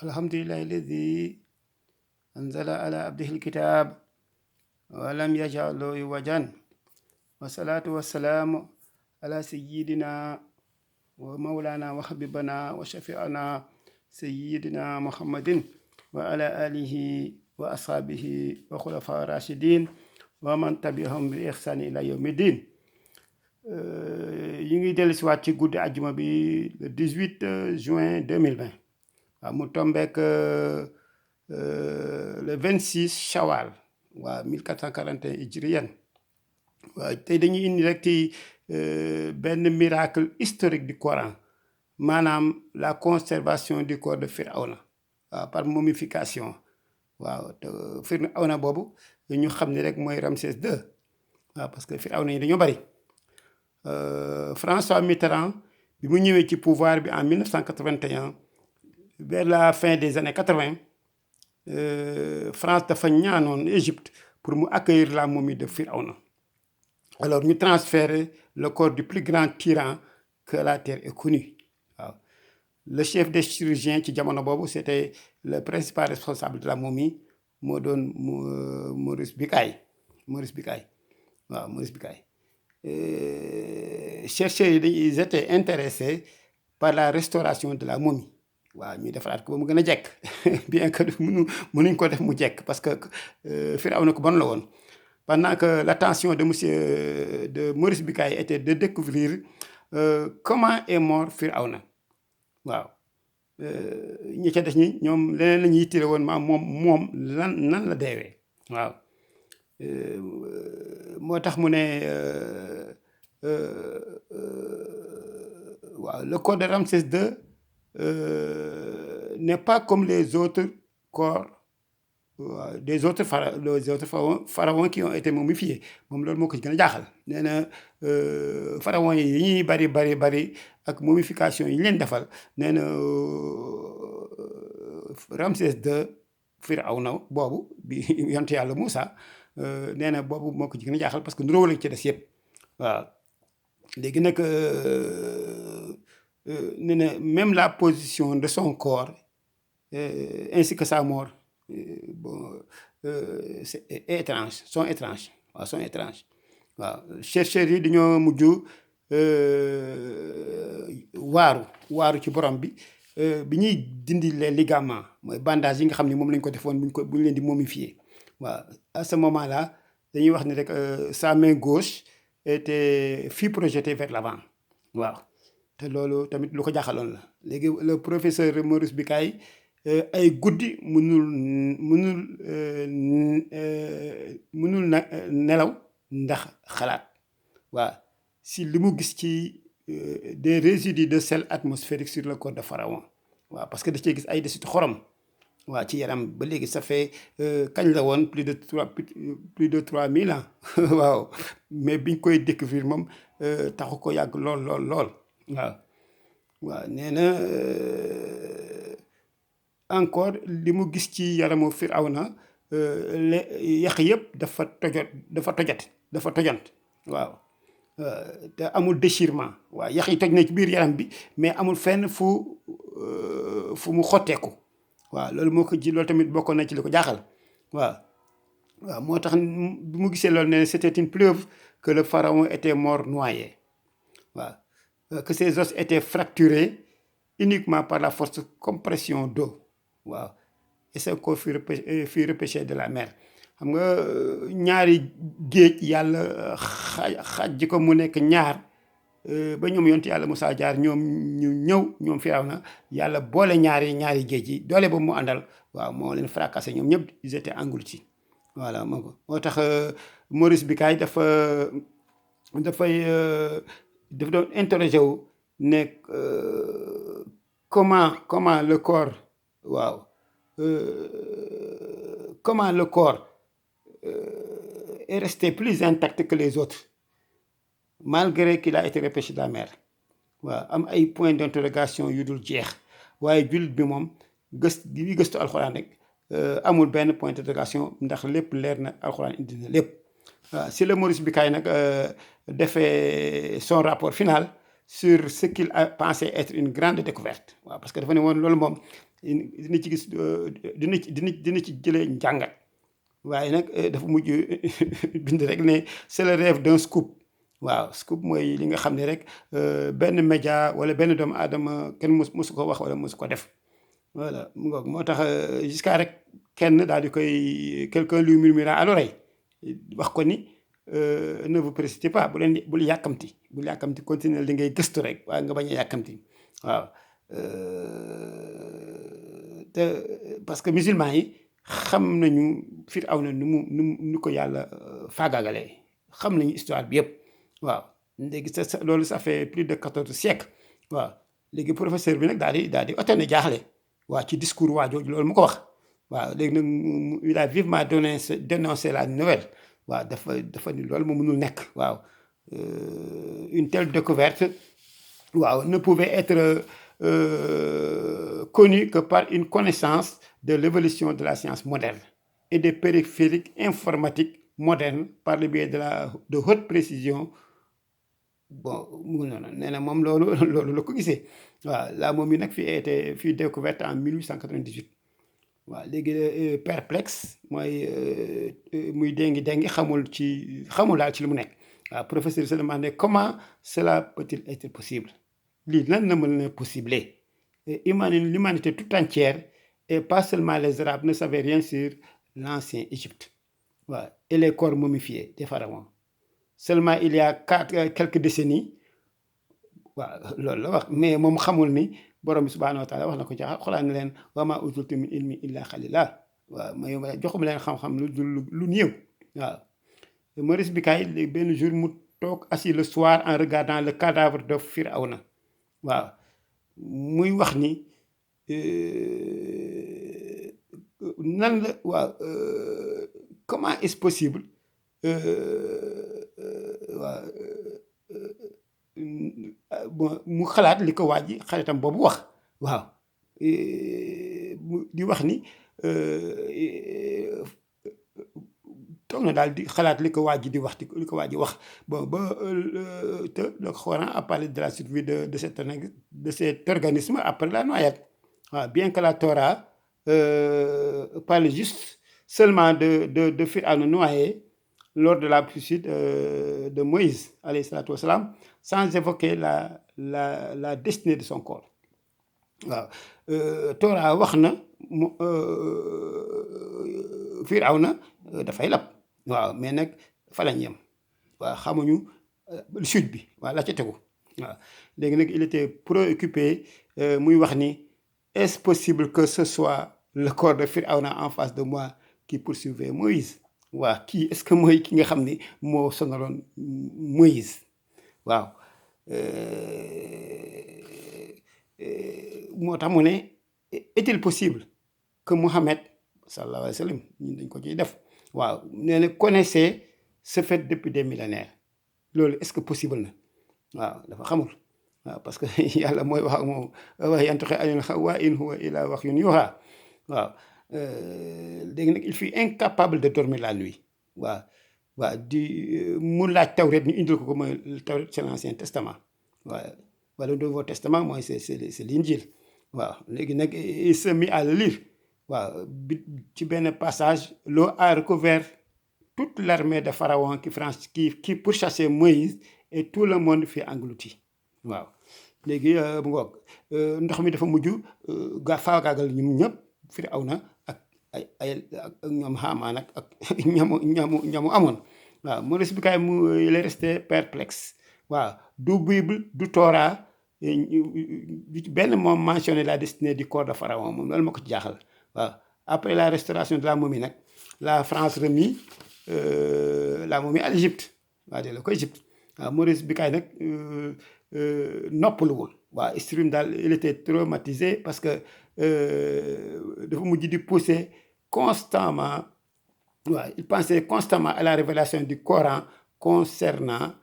الحمد لله الذي أنزل على عبده الكتاب ولم يجعل له عوجا والصلاة والسلام على سيدنا ومولانا وحبيبنا وشفيعنا سيدنا محمد وعلى آله وأصحابه وخلفاء الراشدين ومن تبعهم بإحسان إلى يوم الدين. ñu ngi dellu si waat ci guddi àjjuma bi le 18 juin 2020 waaw mu tombeek le 26 Chawal waaw 1441 hijriyen waaw tey dañuy indi rek ci benn miracle historique du Coran maanaam la conservation du corps de Firawna waaw par momification waaw te Firawna boobu ñu xam ni rek mooy Ramsès II waaw parce que Firawna yi dañoo bari. François Mitterrand bi mu ñëwee ci pouvoir bi en 1981 vers la fin des années 80 France dafa ñaanoon Égypte pour mu accueillir la momie de Firawna. Alors ñu transférer le corps du plus grand tyran que la terre ait connu waaw. Le chef des chirurgiens ci jamono boobu c'était le principal responsable de la momie moo doon Maurice Bucaille waaw Maurice Bucaille. Chercheurs yi ils étaient intéressés par la restauration de la momie waaw ñu defaraat ko ba mu gën a jekk bien que mënuñ ko def mu jekk parce que Firawna ko bon la woon. Pendant que l'attention de Maurice Bucaille était de découvrir comment est mort Firawna waaw ñi ca des ñi ñoom leneen la ñuy yittile woon moom nan la deewee waaw. moo tax mu ne waaw le corps de Ramsès II n'est pas comme les autres corps des autres pharaons qui ont été momifiés moom loolu moo ko ci gën a jaaxal. nee na pharaons yi ñuy bari ak momification yi ñu leen defal nee na Ramsès II Firawna boobu bi yonent yàlla Moussa nee na boobu moo ko ci gën a jaaxal parce que nuróo lañ ci des yëpp waaw. léegi nag nee na même la position de son corps ainsi que sa mort c'est étrange sont étranges waaw. Chercheurs yi dañoo mujj waaru ci borom bi ñuy dindi les ligaments mooy bandage yi nga xam ne moom lañ ko defoon bu ñu leen di momifier waaw. À ce moment-là dañuy wax ni rek sa main gauche fut projetée vers l'avant waaw te loolu tamit lu ko jaaxaloon la. léegi le professeur Maurice Bucaille ay guddi mënul nelaw ndax xalaat waaw si li mu gis ci des résidus de sel atmosphérique sur le corps de Pharaon waaw parce que da cee gis ay desitu xorom waaw ci yaram ba léegi ça fait kañ la woon plus de 3000 ans waaw mais biñ koy découvrir moom taxu ko yàgg lool waaw nee na encore li mu gis ci yaramu Firawna yax yëpp dafa tojant waaw te amul déchirement waaw yax yi toj na ci biir yaram bi mais amul fenn fu mu xotteeku waaw loolu tamit bokkoon na ci li ko jaaxal waaw. moo tax bi mu gisee loolu ne c'était une preuve que le pharaon était mort noyé waaw que ses os étaient fracturés uniquement par la forte compression d'eau waaw et son corps fut repêché de la mer. xam nga ñaari géej yàlla xaaj ko mu nekk ñaar ba ñoom yonent yàlla Moussa jaar ñoom Firawna yàlla boole ñaari géej yi doole boobu mu àndal waaw moo leen fracassé ñoom ñëpp ils étaient engloutis voilà moo tax Maurice Bucaille dafa doon interroger wu ne comment le corps waaw comment le corps est resté plus intact que les autres malgré qu'il a été repêché de la mer waaw am ay points d'interrogation yu dul jeex waaye jullit bi moom gëstu alxuraan rek amul benn point d'interrogation ndax lépp leer na alxuraan indi na lépp waaw. Si le Maurice Bucaille nag defee son rapport final sur ce qu'il a pensé être une grande découverte waaw parce que dafa ne woon loolu moom dina ci gis dina ci jëlee njàngat. waaye nag dafa mujj bind rek ne c'est le rêve d'un scoop. waaw scoop mooy li nga xam ne rek benn média wala benn doomu aadama kenn mosu ko wax wala mosu ko def. voilà mu ngoog moo tax jusqu'à rek kenn daal di koy quelqu'un lui murmura à l'oreille wax ko ni ne vous précipitez pas bul yàkkamti continuer li ngay gëstu rek waaye nga bañ a yàkkamti. waaw te parce que musulman yi xam nañu Firawna nu ko yàlla faagaagalee xam nañu histoire bi yëpp. waaw léegi loolu ça fait plus de 14 siècles. waaw léegi professeur bi nag daal di ote ne jaaxle. waaw ci discours waa jooju loolu mu ko wax. waaw léegi nag il a vivement dénoncé la nouvelle. waaw dafa ni loolu mu mënul nekk. waaw une telle découverte waaw ne pouvait être connue que par une connaissance de l'évolution de la science moderne et des périphériques informatiques modernes par le biais de haute précision. bon mu noonu nee na moom loolu la ko gisee. waaw la momie nag fut découverte en 1898. waaw léegi perplexe mooy muy déngi xamul daal ci li mu nekk. waaw professeur se demandait comment cela peut-il être possible. lii lan la mën na possible. l'humanité tout entière et pas seulement les Arabes ne savaient rien sur l'ancien Égypte. waaw et les corps momifiés des pharaons. Seulement il y a quelques décennies. waaw loolu la wax mais moom xamul ni borom bi subhaanahu wa taala wax na ko ci Alxuraan ne leen wa maa utiitum min ilmin illaa qaliilaa. waaw ma joxuma leen xam-xam lu néew. waaw Maurice Bucaille benn jour mu toog assis le soir en regardant le cadavre de Firawna. waaw muy wax ni nan la waaw comment est-ce possible. waaw bon mu xalaat li ko waa ji xaritam boobu wax. waaw di wax ni toog na daal di xalaat li ko waa ji di wax li ko waa ji wax. bon ba te le Coran a parlé de la survie de cet organisme après la noyade. waaw bien que la Torah parle juste seulement de Firawna noyé lors de la poursuite de Moïse alayhi salatu wassalam, sans évoquer la destinée de son corps. waaw Torah wax na mu Firawna dafay lab. waaw mais nag fa lañ yem. waaw xamuñu chute bi waaw la ca tegu. waaw léegi nag il était préoccupé muy wax ni est-ce possible que ce soit le corps de Firawna en face de moi qui poursuivait Moïse. waaw kii est-ce que mooy ki nga xam ni moo sonaloon Moïse. waaw moo tax mu ne est-il possible que Mohammed sallallahu alayhi wa sallam ñun dañ ko ciy def. waaw nee na connaissait ce fait depuis des millénaires. loolu est-ce que possible na. waaw dafa xamul. waaw parce que yàlla mooy wax ak moom wax yantiqu anil hawaa in huwa illaa wahyun yuuhaa. waaw léegi nag il fut incapable de dormir la nuit. waaw mu laaj tawret ñu indil ko mooy tawret c'est l'Ancien Testament. waaw wala Nouveau Testament mooy c'est l'Injil. waaw léegi nag il se mit à le lire. waaw ci benn passage l'eau a recouvert toute l'armée de Pharaon qui pourchassait Moïse et tout le monde fut englouti. waaw léegi bu ngoog ndox mi dafa mujj faagaagal ñum ñëpp Firawna ak ñoom Haamaan ak ñamu amoon. waaw Maurice Bucaille il est resté perplexe. waaw du Bible du Torah benn moom mentionné la destinée du corps de Pharaon moom loolu ma ko ci jaaxal. waaw après la restauration de la momie nag la France remit la momie à l'Égypte. waaw delloo ko Égypte. waaw Maurice Bucaille nag noppaluwul. waaw Strum daal il était traumatisé parce que dafa mujj di pousser constamment. waaw il pensait constamment à la révélation du Coran concernant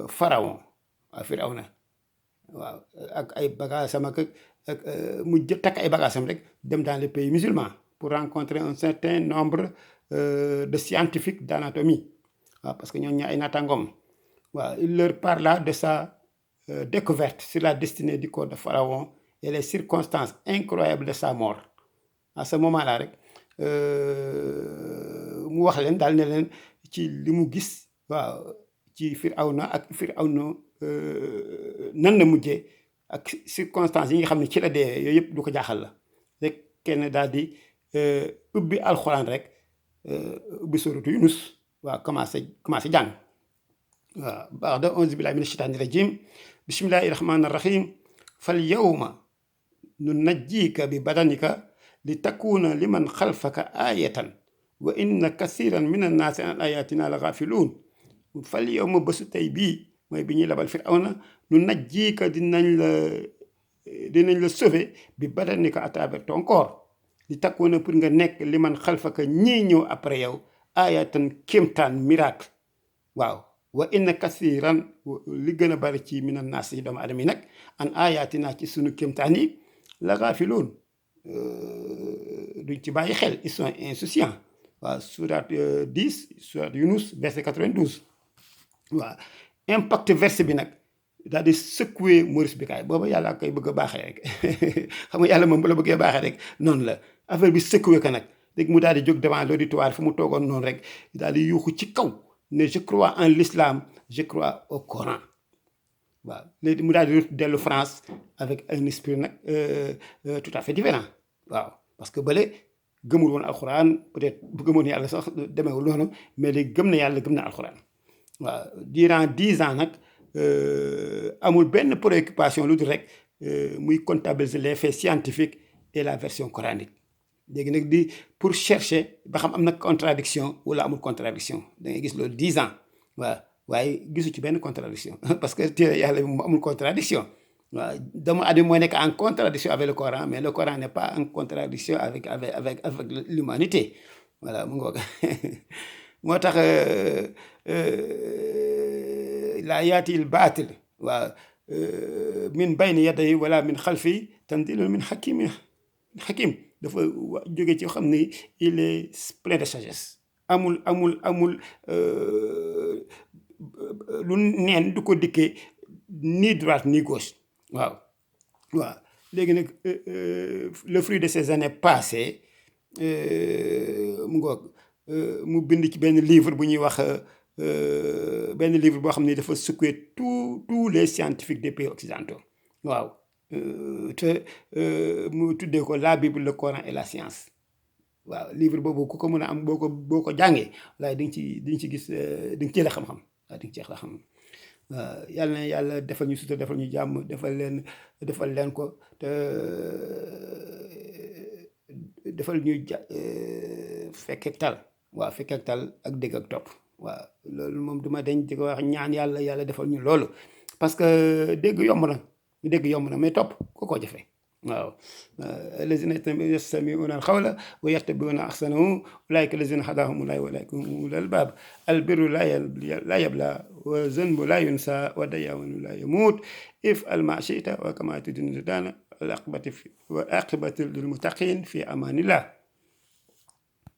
Pharaon. waaw Firawna. waaw ak ay bagaasam ak mu takk ay bagaasam rek dem dans les pays musulmans pour rencontrer un certain nombre de scientifiques d'anatomie. waaw parce que ñooñu ay naataangoom. waaw il leur parla de sa découverte sur la destinée du corps de Pharaon et les circonstances incroyables de sa mort. À ce moment-là rek mu wax leen daal ne leen ci li mu gis waaw ci Firawna ak Firawna nan la mujjee ak circonstances yi nga xam ne ci la dee yooyu yëpp du ko jaaxal la rek kenn daal di ubbi alxuraan rek ubbi suratu Yunus waaw commencé jàng waaw ba'da auzu billahi mina shaytaani rajim bismillahi rahmaani rahim fal yawma nunajjika bi badanika li takuna liman xalfaka ayatan wa inna kasiran min annaasi an ayatina la gaafiluun fal yawma bésu tey bii mooy bi ñuy labal Firawna nu najjika dinañ la sauver bi badanika à travers ton corps li takuna pour nga nekk liman xalfaka ñii ñëw après yow ayatan kéemtaan miracle waaw wa inna kasiran li gën a bari ci min annaasi doomu aadama yi nag an ayatina ci sunu kéemtaan yi la gaafiluun duñ ci bàyyi xel ils sont insouciants waaw surat 10 surat Yunus verset 92 waaw impact verset bi nag daal di secouer Maurice Bucaille booba yàlla koy bëgg a baaxee rek xam nga yàlla moom bu la bëggee baaxee rek noonu la affaire bi secouer ko nag léegi mu daal di jóg devant l'auditoire fu mu toogoon noonu rek daal di yuuxu ci kaw ne je crois en l'islam je crois au Coran waaw léegi mu daal di dellu France avec un esprit nag tout à fait différent waaw parce que bële gëmul woon alxuraan peut-être bu gëmoon yàlla sax demeewul noonu mais léegi gëm na yàlla gëm na alxuraan waaw durant 10 ans nag amul benn préoccupation lu dul rek muy comptabiliser les faits scientifiques et la version coranique léegi nag di pour chercher ba xam am na contradiction wala amul contradiction da ngay gis loolu 10 ans waaw waaye gisu ci benn contradiction parce que téere yàlla bi mu amul contradiction waaw doomu aadama mooy nekk en contradiction avec le Coran mais le Coran n'est pas en contradiction avec l'humanité voilà mu ngoog moo tax laa yaatil baatil waaw min bayni yaday wala min xalfi tanzilun min hakim dafa jóge ci xam ni il est plein de sagesse amul lu neen du ko dikkee ni droite ni gauche waaw léegi nag le fruit de ces années passées mu ngoog mu bind ci benn livre bu ñuy wax benn livre boo xam ne dafa secouer tous les scientifiques des pays occidentaux waaw te mu tuddee ko la Bible le Coran et la science waaw livre boobu ku ko mën a am boo ko jàngee waaye di nga ci gis di nga ci la xam-xam waaw di nga ci la xam yàlla na yàlla defal ñu sutura defal ñu jàmm defal leen ko te defal ñu fekkeek tal waaw fekkeek tal ak dégg ak topp waaw loolu moom duma dañ di ko wax ñaan yàlla defal ñu loolu parce que dégg yomb na mais topp ko jafe waaw allazina yastami'una al-qawla wa yattabi'una ahsanahu ulaika allazina hadahumullahu wa ulaika humul albab albirru la yabla wa zanbu la yunsa wa dayawanu la yamut if'al ma shi'ta wa kama tudinu dana wal aqibatu lil muttaqin fi amanillah